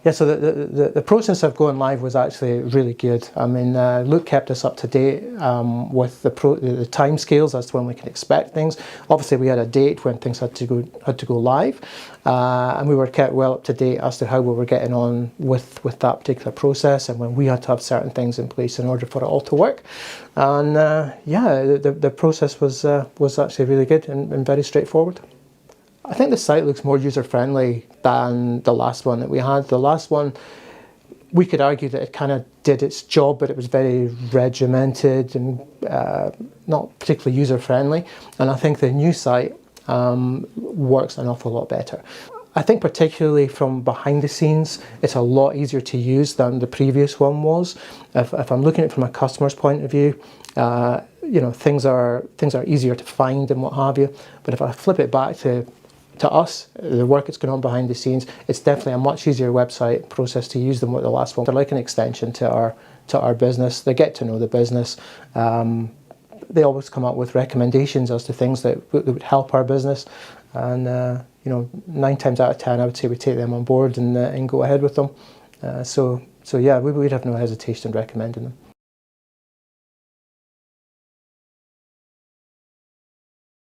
Yeah, so the process of going live was actually really good. I mean, Luke kept us up to date with the time scales as to when we can expect things. Obviously, we had a date when things had to go live, and we were kept well up to date as to how we were getting on with that particular process, and when we had to have certain things in place in order for it all to work. And yeah, the process was actually really good and very straightforward. I think the site looks more user-friendly than the last one that we had. The last one, we could argue that it kind of did its job, but it was very regimented and not particularly user-friendly. And I think the new site works an awful lot better. I think particularly from behind the scenes, it's a lot easier to use than the previous one was. If I'm looking at it from a customer's point of view, you know, things are easier to find and what have you. But if I flip it back to us, the work that's going on behind the scenes, it's definitely a much easier website process to use than what the last one. They're like an extension to our business. They get to know the business. They always come up with recommendations as to things that would help our business, and you know, 9 times out of 10, I would say we take them on board and go ahead with them. So yeah, we'd have no hesitation in recommending them.